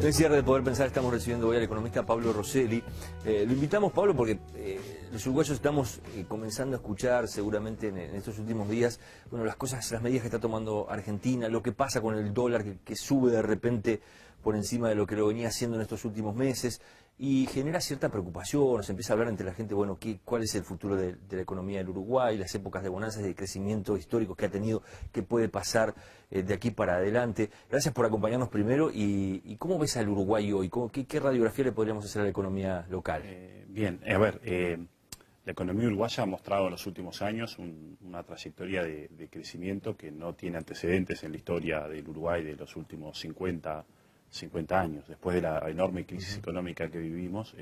En el cierre de Poder Pensar estamos recibiendo hoy al economista Pablo Rosselli. Lo invitamos, Pablo, porque los uruguayos estamos comenzando a escuchar seguramente en estos últimos días, bueno, las medidas que está tomando Argentina, lo que pasa con el dólar que sube de repente por encima de lo que lo venía haciendo en estos últimos meses, y genera cierta preocupación. Se empieza a hablar entre la gente, bueno, cuál es el futuro de la economía del Uruguay, las épocas de bonanzas, de crecimiento histórico que ha tenido, qué puede pasar de aquí para adelante. Gracias por acompañarnos primero, y ¿cómo ves al Uruguay hoy? ¿Qué radiografía le podríamos hacer a la economía local? Bien, a ver, la economía uruguaya ha mostrado en los últimos años una trayectoria de crecimiento que no tiene antecedentes en la historia del Uruguay de los últimos 50 años. Después de la enorme crisis económica que vivimos,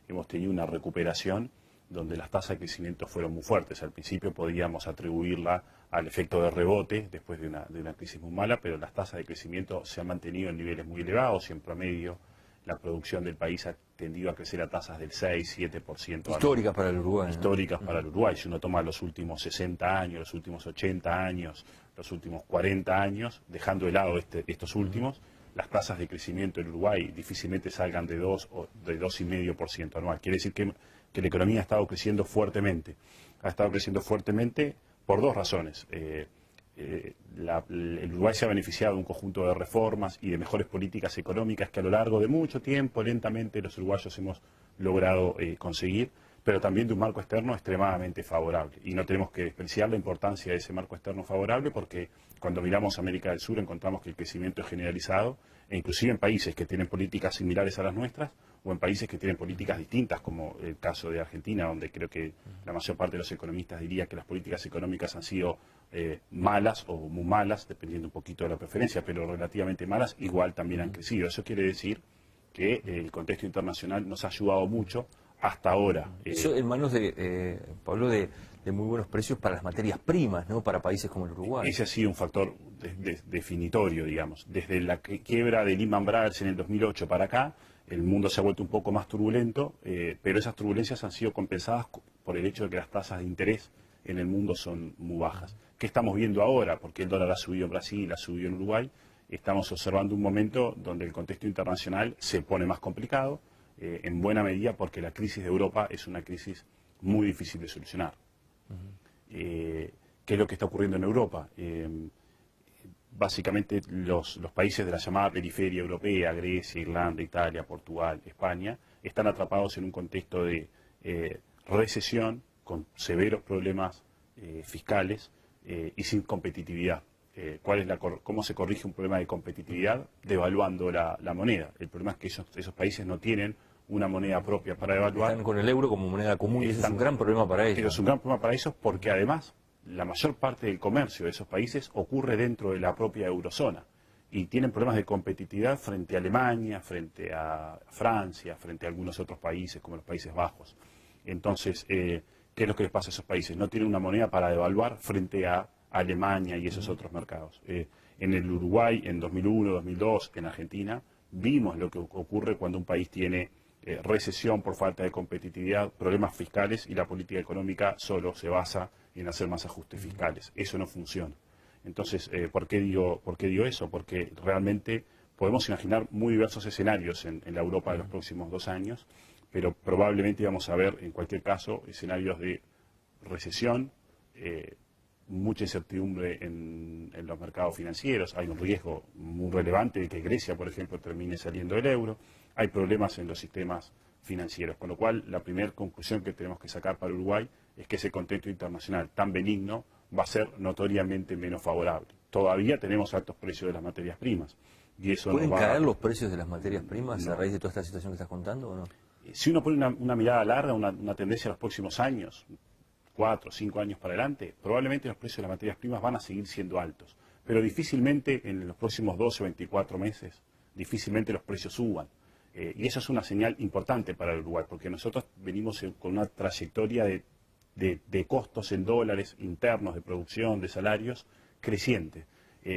hemos tenido una recuperación donde las tasas de crecimiento fueron muy fuertes. Al principio podíamos atribuirla al efecto de rebote después de una crisis muy mala, pero las tasas de crecimiento se han mantenido en niveles muy elevados y en promedio la producción del país ha tendido a crecer a tasas del 6-7%. Históricas para el Uruguay. Históricas para el Uruguay. Si uno toma los últimos 60 años, los últimos 80 años, los últimos 40 años, dejando de lado estos últimos, las tasas de crecimiento en Uruguay difícilmente salgan de 2 o de 2,5% anual. Quiere decir que la economía ha estado creciendo fuertemente. Ha estado creciendo fuertemente por dos razones. El Uruguay se ha beneficiado de un conjunto de reformas y de mejores políticas económicas que a lo largo de mucho tiempo, lentamente, los uruguayos hemos logrado conseguir, pero también de un marco externo extremadamente favorable. Y no tenemos que despreciar la importancia de ese marco externo favorable, porque cuando miramos América del Sur encontramos que el crecimiento es generalizado, e inclusive en países que tienen políticas similares a las nuestras, o en países que tienen políticas distintas, como el caso de Argentina, donde creo que la mayor parte de los economistas diría que las políticas económicas han sido malas o muy malas, dependiendo un poquito de la preferencia, pero relativamente malas, igual también han crecido. Eso quiere decir que el contexto internacional nos ha ayudado mucho hasta ahora. Eso en manos de, Pablo, de muy buenos precios para las materias primas, ¿no? Para países como el Uruguay. Ese ha sido un factor definitorio, digamos. Desde la quiebra de Lehman Brothers en el 2008 para acá, el mundo se ha vuelto un poco más turbulento, pero esas turbulencias han sido compensadas por el hecho de que las tasas de interés en el mundo son muy bajas. ¿Qué estamos viendo ahora? Porque el dólar ha subido en Brasil, ha subido en Uruguay. Estamos observando un momento donde el contexto internacional se pone más complicado, en buena medida porque la crisis de Europa es una crisis muy difícil de solucionar. ¿Qué es lo que está ocurriendo en Europa? Básicamente los países de la llamada periferia europea, Grecia, Irlanda, Italia, Portugal, España, están atrapados en un contexto de recesión con severos problemas fiscales y sin competitividad. ¿Cómo se corrige un problema de competitividad? Devaluando la moneda. El problema es que esos países no tienen una moneda propia para devaluar. Están con el euro como moneda común, y eso es un gran problema para ellos. Pero es un gran problema para ellos porque además la mayor parte del comercio de esos países ocurre dentro de la propia eurozona y tienen problemas de competitividad frente a Alemania, frente a Francia, frente a algunos otros países como los Países Bajos. Entonces, ¿qué es lo que les pasa a esos países? No tienen una moneda para devaluar frente a Alemania y esos otros mercados. En el Uruguay, en 2001, 2002, en Argentina, vimos lo que ocurre cuando un país tiene recesión por falta de competitividad, problemas fiscales, y la política económica solo se basa en hacer más ajustes fiscales. Eso no funciona. Entonces, ¿por qué digo eso? Porque realmente podemos imaginar muy diversos escenarios en la Europa de los próximos 2 años, pero probablemente vamos a ver, en cualquier caso, escenarios de recesión, mucha incertidumbre en los mercados financieros. Hay un riesgo muy relevante de que Grecia, por ejemplo, termine saliendo del euro. Hay problemas en los sistemas financieros, con lo cual la primera conclusión que tenemos que sacar para Uruguay es que ese contexto internacional tan benigno va a ser notoriamente menos favorable. Todavía tenemos altos precios de las materias primas. Y eso ¿Pueden caer los precios de las materias primas a raíz de toda esta situación que estás contando o no? Si uno pone una mirada larga, una tendencia a los próximos años, 4 o 5 años para adelante, probablemente los precios de las materias primas van a seguir siendo altos, pero difícilmente en los próximos 12 o 24 meses, difícilmente los precios suban. Y eso es una señal importante para el Uruguay, porque nosotros venimos con una trayectoria de costos en dólares internos, de producción, de salarios, creciente.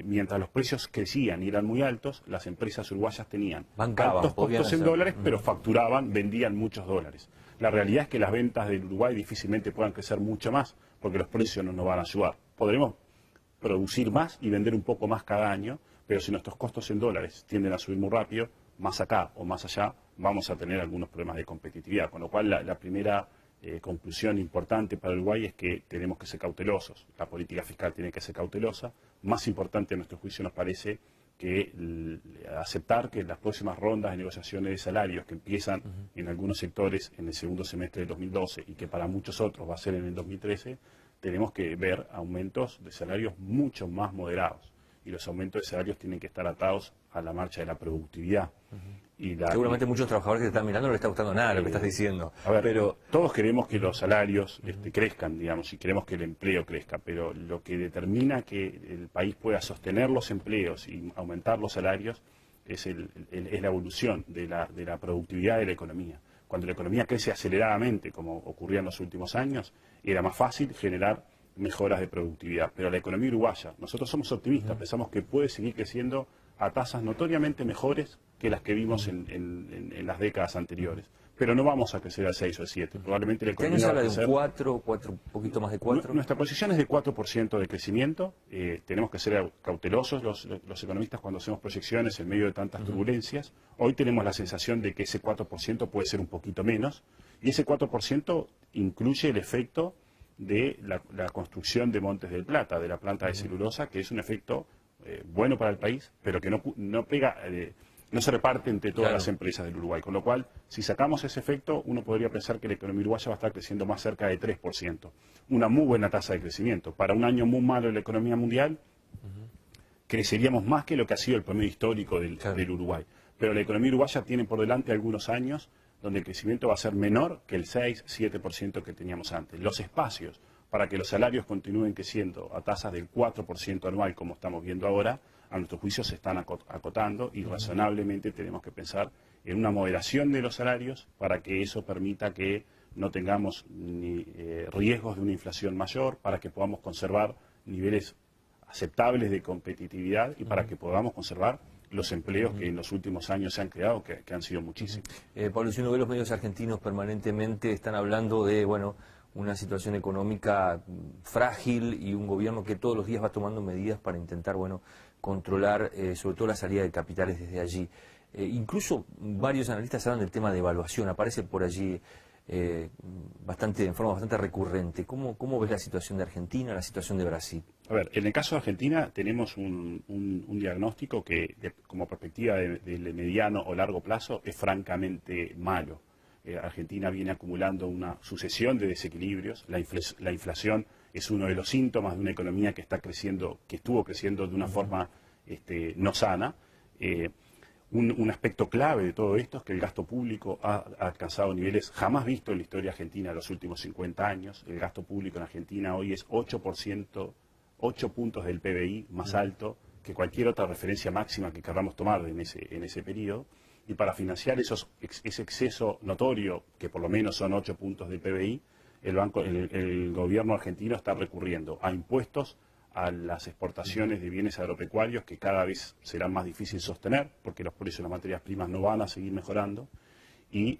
Mientras los precios crecían y eran muy altos, las empresas uruguayas tenían altos costos en dólares, pero facturaban, vendían muchos dólares. La realidad es que las ventas del Uruguay difícilmente puedan crecer mucho más, porque los precios no nos van a ayudar. Podremos producir más y vender un poco más cada año, pero si nuestros costos en dólares tienden a subir muy rápido, más acá o más allá, vamos a tener algunos problemas de competitividad. Con lo cual, la primera conclusión importante para Uruguay es que tenemos que ser cautelosos. La política fiscal tiene que ser cautelosa. Más importante, a nuestro juicio, nos parece que aceptar que las próximas rondas de negociaciones de salarios que empiezan en algunos sectores en el segundo semestre del 2012 y que para muchos otros va a ser en el 2013, tenemos que ver aumentos de salarios mucho más moderados. Y los aumentos de salarios tienen que estar atados a la marcha de la productividad. Seguramente muchos trabajadores que te están mirando no les está gustando nada lo que estás diciendo. A ver, pero todos queremos que los salarios crezcan, digamos, y queremos que el empleo crezca, pero lo que determina que el país pueda sostener los empleos y aumentar los salarios es la evolución de la productividad de la economía. Cuando la economía crece aceleradamente, como ocurría en los últimos años, era más fácil generar mejoras de productividad. Pero la economía uruguaya, nosotros somos optimistas, pensamos que puede seguir creciendo a tasas notoriamente mejores que las que vimos en las décadas anteriores. Pero no vamos a crecer al 6 o al 7. Probablemente la economía ¿Qué año se habla va a de crecer... un 4, un poquito más de 4? Nuestra posición es de 4% de crecimiento. Tenemos que ser cautelosos los economistas cuando hacemos proyecciones en medio de tantas turbulencias. Hoy tenemos la sensación de que ese 4% puede ser un poquito menos. Y ese 4% incluye el efecto de la construcción de Montes del Plata, de la planta de celulosa, que es un efecto bueno para el país, pero que no pega, no se reparte entre todas las empresas del Uruguay. Con lo cual, si sacamos ese efecto, uno podría pensar que la economía uruguaya va a estar creciendo más cerca de 3%. Una muy buena tasa de crecimiento. Para un año muy malo de la economía mundial, creceríamos más que lo que ha sido el promedio histórico del Uruguay. Pero la economía uruguaya tiene por delante algunos años donde el crecimiento va a ser menor que el 6-7% que teníamos antes. Los espacios para que los salarios continúen creciendo a tasas del 4% anual, como estamos viendo ahora, a nuestro juicio se están acotando y razonablemente tenemos que pensar en una moderación de los salarios para que eso permita que no tengamos ni riesgos de una inflación mayor, para que podamos conservar niveles aceptables de competitividad y para que podamos conservar los empleos que en los últimos años se han creado, que han sido muchísimos. Pablo, si uno ve los medios argentinos permanentemente están hablando de, una situación económica frágil y un gobierno que todos los días va tomando medidas para intentar, controlar sobre todo la salida de capitales desde allí. Incluso varios analistas hablan del tema de evaluación, aparece por allí en forma bastante recurrente. ¿Cómo ves la situación de Argentina, la situación de Brasil? A ver, en el caso de Argentina tenemos un diagnóstico que, como perspectiva de mediano o largo plazo, es francamente malo. Argentina viene acumulando una sucesión de desequilibrios. La inflación es uno de los síntomas de una economía que está creciendo, que estuvo creciendo de una forma no sana. Un aspecto clave de todo esto es que el gasto público ha alcanzado niveles jamás vistos en la historia argentina en los últimos 50 años. El gasto público en Argentina hoy es 8%, 8 puntos del PBI más alto que cualquier otra referencia máxima que queramos tomar en ese periodo. Y para financiar ese exceso notorio, que por lo menos son 8 puntos del PBI, el gobierno argentino está recurriendo a impuestos a las exportaciones de bienes agropecuarios que cada vez será más difícil sostener porque los precios de las materias primas no van a seguir mejorando y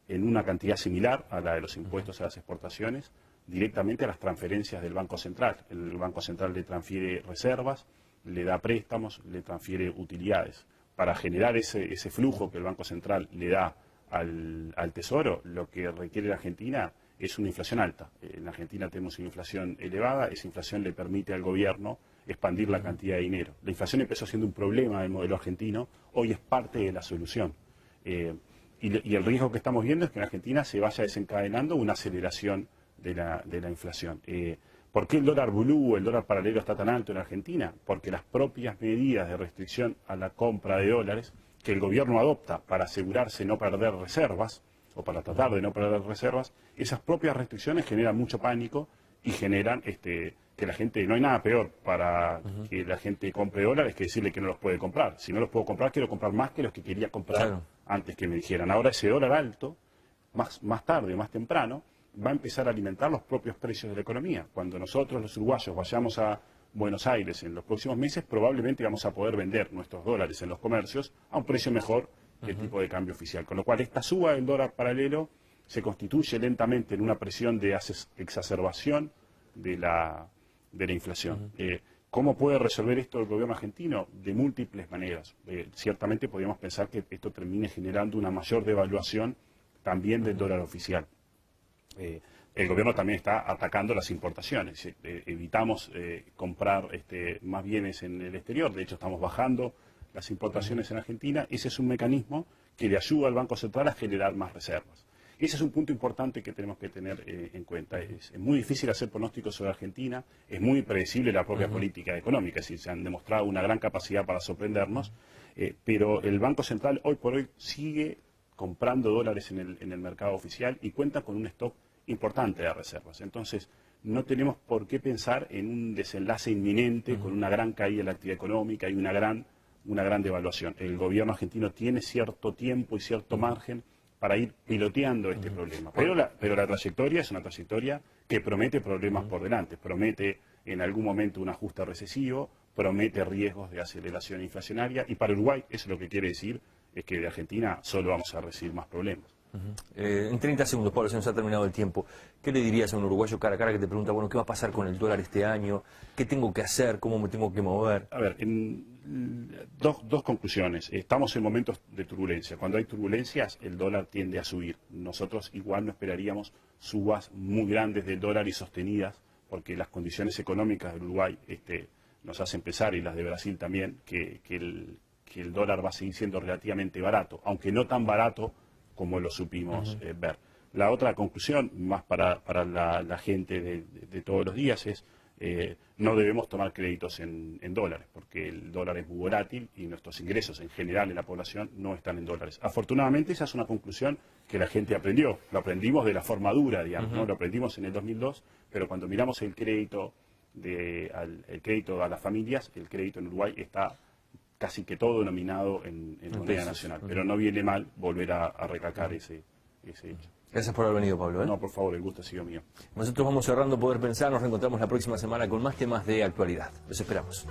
en una cantidad similar a la de los impuestos a las exportaciones directamente a las transferencias del Banco Central. El Banco Central le transfiere reservas, le da préstamos, le transfiere utilidades. Para generar ese flujo que el Banco Central le da al Tesoro, lo que requiere la Argentina es una inflación alta. En Argentina tenemos una inflación elevada, esa inflación le permite al gobierno expandir la cantidad de dinero. La inflación empezó siendo un problema del modelo argentino, hoy es parte de la solución. Y el riesgo que estamos viendo es que en Argentina se vaya desencadenando una aceleración de la inflación. ¿Por qué el dólar blue o el dólar paralelo está tan alto en Argentina? Porque las propias medidas de restricción a la compra de dólares que el gobierno adopta para asegurarse no perder reservas, o para tratar de no perder reservas, esas propias restricciones generan mucho pánico y generan que la gente, no hay nada peor para que la gente compre dólares que decirle que no los puede comprar. Si no los puedo comprar, quiero comprar más que los que quería comprar antes que me dijeran. Ahora ese dólar alto, más tarde, más temprano, va a empezar a alimentar los propios precios de la economía. Cuando nosotros los uruguayos vayamos a Buenos Aires en los próximos meses, probablemente vamos a poder vender nuestros dólares en los comercios a un precio mejor que el tipo de cambio oficial. Con lo cual esta suba del dólar paralelo se constituye lentamente en una presión de exacerbación de la inflación. ¿Cómo puede resolver esto el gobierno argentino? De múltiples maneras. Ciertamente podríamos pensar que esto termine generando una mayor devaluación también del dólar oficial. El gobierno también está atacando las importaciones. Evitamos comprar más bienes en el exterior. De hecho, estamos bajando las importaciones en Argentina. Ese es un mecanismo que le ayuda al Banco Central a generar más reservas. Ese es un punto importante que tenemos que tener en cuenta. Es muy difícil hacer pronósticos sobre Argentina, es muy impredecible la propia política económica, es decir, se han demostrado una gran capacidad para sorprendernos, pero el Banco Central hoy por hoy sigue comprando dólares en el mercado oficial y cuenta con un stock importante de reservas. Entonces, no tenemos por qué pensar en un desenlace inminente con una gran caída de la actividad económica y una gran devaluación. El gobierno argentino tiene cierto tiempo y cierto margen para ir piloteando este problema. Pero la trayectoria es una trayectoria que promete problemas por delante, promete en algún momento un ajuste recesivo, promete riesgos de aceleración inflacionaria, y para Uruguay eso lo que quiere decir es que de Argentina solo vamos a recibir más problemas. En 30 segundos, Pablo, se nos ha terminado el tiempo. ¿Qué le dirías a un uruguayo cara a cara que te pregunta, bueno, qué va a pasar con el dólar este año? ¿Qué tengo que hacer? ¿Cómo me tengo que mover? A ver, dos conclusiones. Estamos en momentos de turbulencia. Cuando hay turbulencias, el dólar tiende a subir. Nosotros igual no esperaríamos subas muy grandes del dólar y sostenidas, porque las condiciones económicas de Uruguay nos hacen pensar, y las de Brasil también, que el dólar va a seguir siendo relativamente barato, aunque no tan barato como lo supimos ver. La otra conclusión, más para la gente de todos los días, es no debemos tomar créditos en dólares, porque el dólar es muy volátil y nuestros ingresos en general en la población no están en dólares. Afortunadamente esa es una conclusión que la gente aprendió. Lo aprendimos de la forma dura, digamos, ¿no? Lo aprendimos en el 2002, pero cuando miramos el crédito a las familias, el crédito en Uruguay está casi que todo denominado en moneda nacional. Pero no viene mal volver a recalcar ese hecho. Gracias por haber venido, Pablo. No, por favor, el gusto ha sido mío. Nosotros vamos cerrando Poder Pensar, nos reencontramos la próxima semana con más temas de actualidad. Los esperamos.